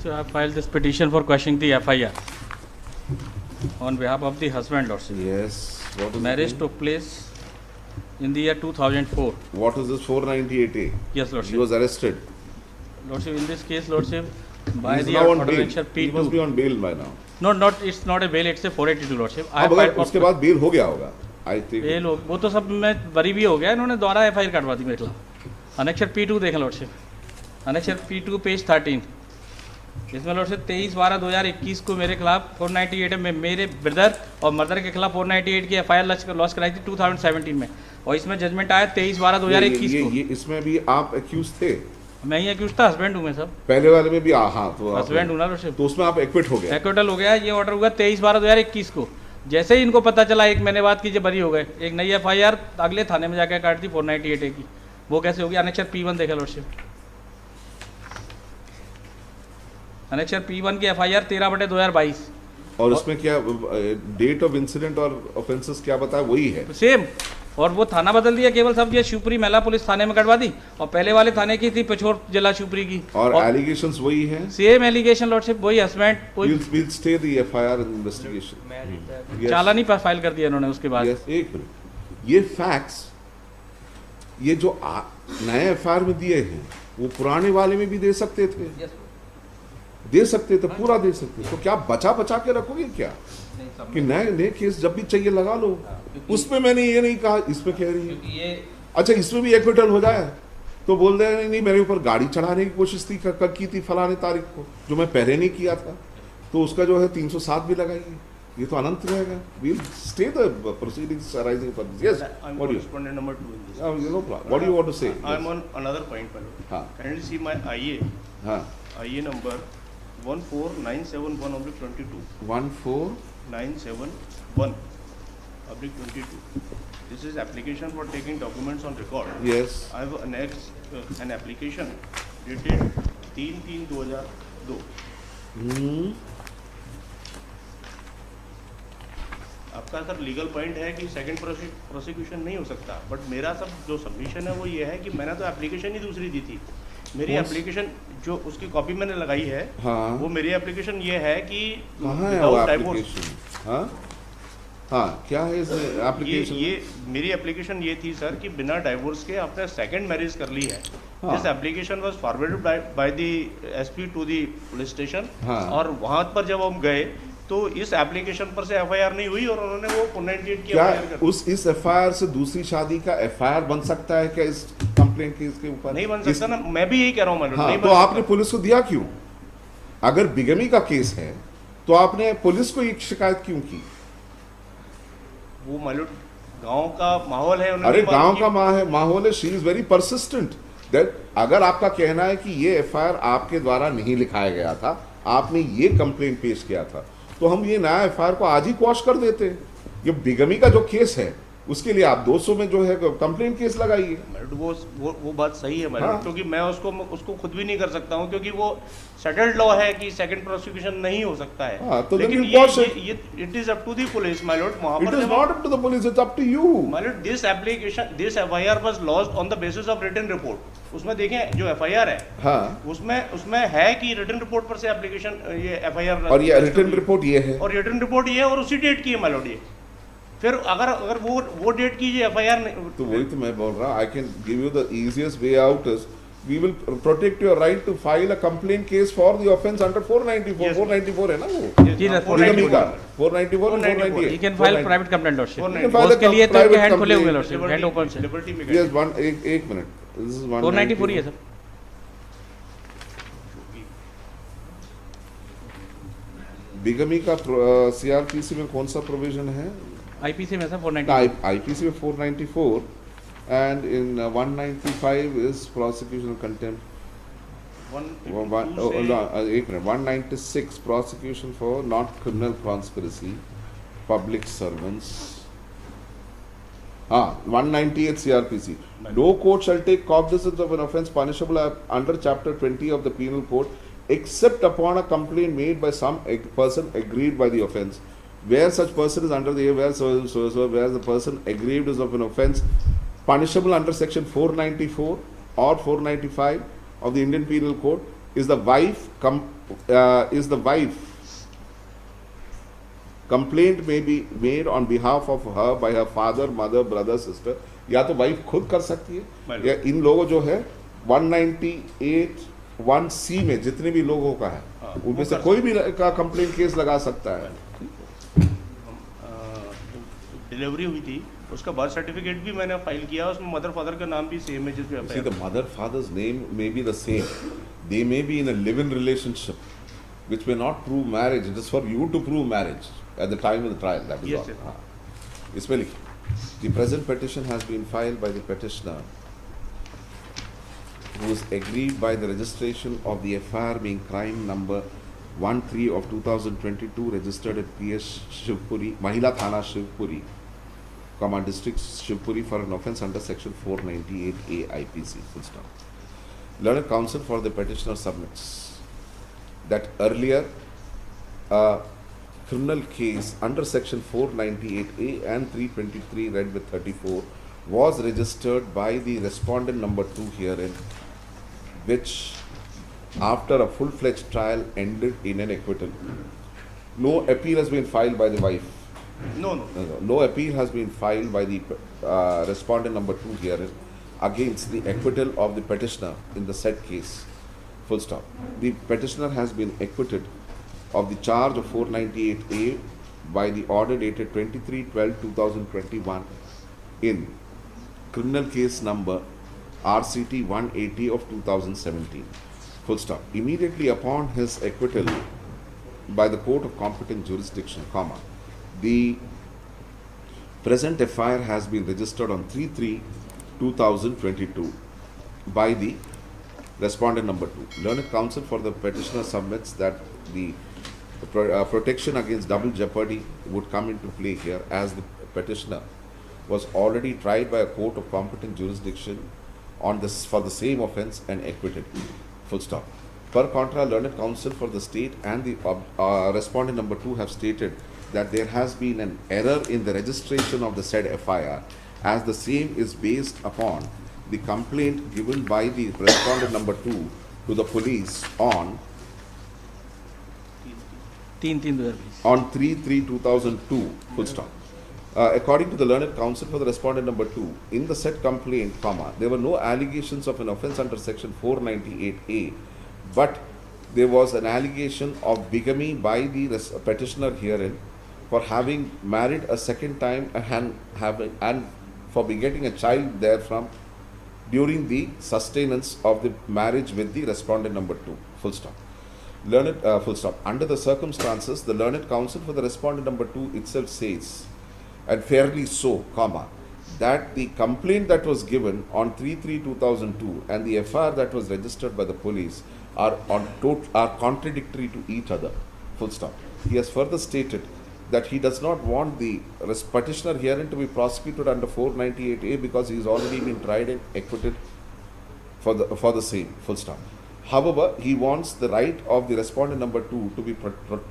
Lordship, I have filed this petition for quashing the FIR on behalf of the husband, Lordship. Yes. What is Marriage took place in the year 2004. What is this 498A? Yes, Lordship. He was arrested. Lordship, in this case, Lordship, by He is the now on order bail. mention He must be P2. on bail by now. No, it's not a bail, it's a 482, Lordship. I अब have अगर filed उसके for बाद bell हो गया होगा, I think. bail वो तो सब में बरी भी हो गया, इन्होंने दोबारा FIR कटवा दी मेरे खिलाफ। अनेक्षर P2 देखें लॉर्डशिप, अनेक्षर P2 पेज 13, इसमें लॉर्डशिप 23/12/2021 को मेरे खिलाफ 498 में मेरे ब्रदर और मदर के खिलाफ 498 की FIR लॉन्च कराई थी 2017 में, और इसमें जजमेंट आया 23/12/2021 को। ये इसमें भी आप एक्यूज थे? मैं ही एक्यूज था, हस्बैंड हूँ मैं सब। पहले वाले में भी हाँ, तो हस्बैंड हूँ ना लॉर्डशिप, तो उसमें आप एक्विट हो गए? एक्विटल हो गया। ये ऑर्डर हुआ 23/12/2021 को। जैसे ही इनको पता चला 1 महीने बाद कि ये बरी हो गए, एक नई FIR अगले थाने में जाकर काट दी 498 की। वो कैसे होगी? अनेक्षर P1 देखे लॉर्डशिप, अनेक्षर P1 की FIR 13/2022। और उसमें क्या डेट ऑफ इंसिडेंट और ऑफेंसेस क्या बताया? वही है सेम, और वो थाना बदल दिया केवल, सब ये शिवपुरी महिला पुलिस थाने में कटवा दी, और पहले वाले थाने की थी पिछोर जिला शिवपुरी की। और एलिगेशंस वही हैं, सेम एलिगेशन लॉर्डशिप, वही husband will stay the FIR investigation. Challan he file कर दिया इन्होंने उसके बाद। एक मिनट, ये फैक्ट्स ये जो नए FIR में दिए हैं वो पुराने वाले में भी दे सकते थे, दे सकते थे, पूरा दे सकते। तो क्या बचा के रखोगे क्या कि नए केस जब भी चाहिए लगा लो? उसमें मैंने ये नहीं कहा, इसमें कह रही है। अच्छा, इसमें भी एक्विटल हो जाए तो बोल दे नहीं मेरे ऊपर गाड़ी चढ़ाने की कोशिश थी की थी फलाने तारीख को, जो मैं पहले नहीं किया था, तो उसका जो है 307 भी लगाइए। ये तो अनंत रहेगा। We'll stay the proceedings arising from this. Yes. I'm What do you? respondent number 2 in this. No problem. What do you want to say? I'm Yes. on another point, my lord. हाँ. Kindly see my IA. हाँ. IA number 14971/22. 14971/22. This is application for taking documents on record. Yes. I have annexed an application dated 3/3/2002. आपका sir legal point है कि second prosecution नहीं हो सकता, but मेरा सब जो सबमिशन है वो ये है कि मैंने तो एप्लीकेशन ही दूसरी दी थी। मेरी एप्लीकेशन जो उसकी कॉपी मैंने लगाई है, हाँ। वो मेरी एप्लीकेशन ये है कि कहाँ है वो एप्लीकेशन? हाँ हाँ, क्या है इस एप्लीकेशन? ये मेरी एप्लीकेशन ये थी सर कि बिना डाइवोर्स के आपने सेकंड मैरिज कर ली है। This application was forwarded by the SP to the police station, और वहाँ पर जब हम गए तो इस एप्लीकेशन पर से FIR नहीं हुई और उन्होंने वो 498 की क्या FIR कर इस FIR से दूसरी शादी का FIR बन सकता है क्या इस कंप्लेंट केस के ऊपर? नहीं बन सकता ना, मैं भी यही कह रहा हूँ मैडम। हाँ, तो आपने पुलिस को दिया क्यों? अगर बिगमी का केस है तो आपने पुलिस को एक शिकायत क्यों की? वो मालूम गांव का माहौल है। अरे गांव का माहौल है। She is very persistent that अगर आपका कहना है कि ये FIR आपके द्वारा नहीं लिखाया गया था, आपने ये कंप्लेंट पेश किया था, तो हम ये नया FIR को आज ही क्वॉश कर देते हैं। ये बिगमी का जो केस है उसके लिए आप 200 में जो है कंप्लेंट केस लगाइए। वो बात सही है मैडम, हाँ। क्योंकि मैं उसको खुद भी नहीं कर सकता हूँ, क्योंकि वो सेटल्ड लॉ है कि सेकंड प्रोसिक्यूशन नहीं हो सकता है। हाँ, तो लेकिन ये it is up to the police my lord. वहां पर it is not up to the police, it's up to you my lord. This FIR was lodged on the basis of written report. उसमें देखें जो FIR है, हाँ, उसमें है कि रिटन रिपोर्ट पर से एप्लीकेशन ये FIR, और ये रिटन रिपोर्ट ये है, और रिटन रिपोर्ट ये है, और उसी डेट की है माय लॉर्ड। ये फिर अगर वो डेट की जो FIR तो वही तो मैं बोल रहा, I can give you the easiest way out is we will protect your right to file a complaint case for the offence under 494। Yes. 494 है ना वो? जी sir, 494 494 you can file private complaint lordship। 494 उसके लिए तो private hand खुले हुए complaint। लordship, hand open से। लिबर्टी में यस, एक मिनट, दिस इज 494 ही है सर। बिगमी का CRPC में कौन सा प्रोविजन है? IPC में सर 494। IPC में 494 and in 195 is prosecution contempt। एक minute, 196 prosecution for not criminal conspiracy, public servants। हाँ, 198 CRPC, no court shall take cognizance of an offence punishable under chapter 20 of the penal code except upon a complaint made by some person aggrieved by the offence, where such person is under the where the person aggrieved is of an offence punishable under section 494 or 495 of the Indian Penal Code is the wife is the wife, complaint may be made on behalf of her by her father, mother, brother, sister. या तो wife खुद कर सकती है, या इन लोगों जो है 198(1)(c) में जितने भी लोगों का है उनमें से कोई भी का कंप्लेंट केस लगा सकता है। डिलीवरी हुई थी, उसका बर्थ सर्टिफिकेट भी मैंने फाइल किया, उसमें मदर फादर का नाम भी सेम है जिसमें See, the mother father's name may be the same, they may be in a live-in relationship which may not prove marriage. It is for you to prove marriage at the time of the trial, that is Yes, all. sir. इसमें लिखिए, the present petition has been filed by the petitioner who is aggrieved by the registration of the FIR being crime number 13 of 2022 registered at PS Shivpuri, Mahila Thana Shivpuri, District Shivpuri for an offence under section 498A IPC. Full stop. Learned counsel for the petitioner submits that earlier a criminal case under section 498A and 323 read with 34 was registered by the respondent number 2 herein, which after a full-fledged trial ended in an acquittal. No appeal has been filed by the wife. No appeal has been filed by the respondent number 2 herein against the acquittal of the petitioner in the said case. Full stop. The petitioner has been acquitted of the charge of 498A by the order dated 23/12/2021 in criminal case number RCT 180 of 2017. Full stop. Immediately upon his acquittal by the court of competent jurisdiction, the present FIR has been registered on 3/3/2022 by the respondent number 2. Learned counsel for the petitioner submits that the protection against double jeopardy would come into play here, as the petitioner was already tried by a court of competent jurisdiction on this for the same offence and acquitted. Full stop. Per contra, learned counsel for the state and the respondent number 2 have stated that there has been an error in the registration of the said FIR, as the same is based upon the complaint given by the respondent number 2 to the police on 3/3/2002. Full stop. According to the learned counsel for the respondent number 2, in the said complaint, there were no allegations of an offence under section 498A, but there was an allegation of bigamy by the petitioner herein for having married a second time and for begetting a child therefrom during the sustenance of the marriage with the respondent number 2. Full stop. Full stop. Under the circumstances, the learned counsel for the respondent number 2 itself says, and fairly so, that the complaint that was given on 3/3/2002 and the FIR that was registered by the police are contradictory to each other. Full stop. He has further stated that he does not want the petitioner herein to be prosecuted under 498A because he has already been tried and acquitted for the same. Full stop. However, he wants the right of the respondent number 2 to be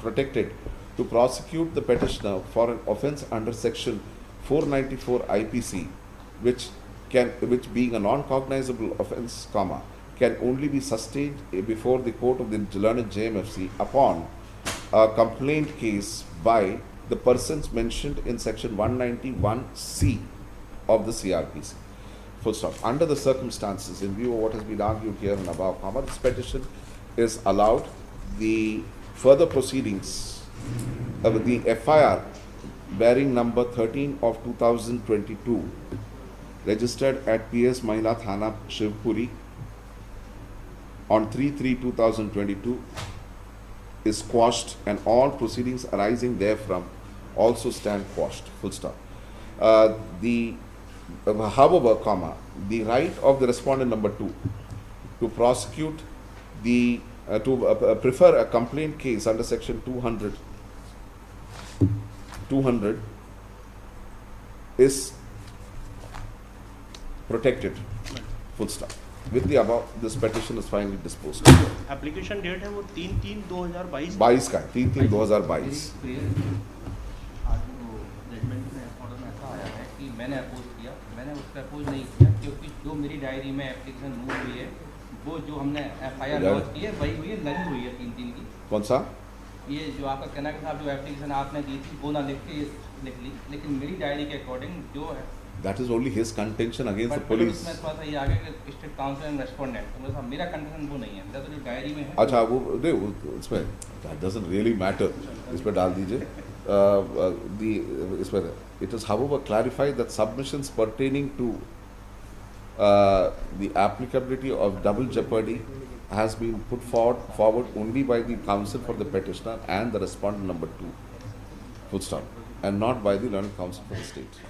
protected to prosecute the petitioner for an offence under section 494 IPC, which being a non-cognizable offence, can only be sustained before the court of the learned JMFC upon a complaint case by the persons mentioned in section 191C of the CRPC. Full stop. Under the circumstances, in view of what has been argued here and above, this petition is allowed. The further proceedings of the FIR bearing number 13 of 2022 registered at PS Mahila Thana Shivpuri on 3/3/2022 is quashed, and all proceedings arising therefrom also stand quashed. Full stop. However, the right of the respondent number 2 to prosecute to prefer a complaint case under section 200 is protected. Full stop. With the above, this petition is finally disposed. Application date है वो 3/3/2022 22 का 3/3/2022। मैंने oppose किया, मैंने उसका oppose नहीं किया क्योंकि जो मेरी डायरी में एप्लीकेशन मूव हुई है वो जो हमने FIR लॉन्च की है वही हुई है, नहीं हुई है 3 की। कौन सा? ये जो आपका कहना है साहब, जो एप्लीकेशन आपने दी थी वो ना लिख ली, लेकिन मेरी डायरी के अकॉर्डिंग जो है That is only his contention against the police. इसमें थोड़ा सा ये आ गया कि स्टेट काउंसिल एंड रेस्पोंडेंट, तो मेरे साहब मेरा कंटेंशन वो नहीं है, मेरा तो जो डायरी में है। अच्छा, वो नहीं, वो इसमें that doesn't really matter, इस पर डाल दीजिए। इस पर it is however clarified that submissions pertaining to the applicability of double jeopardy has been put forward only by the counsel for the petitioner and the respondent number 2, full stop, and not by the learned counsel for the state.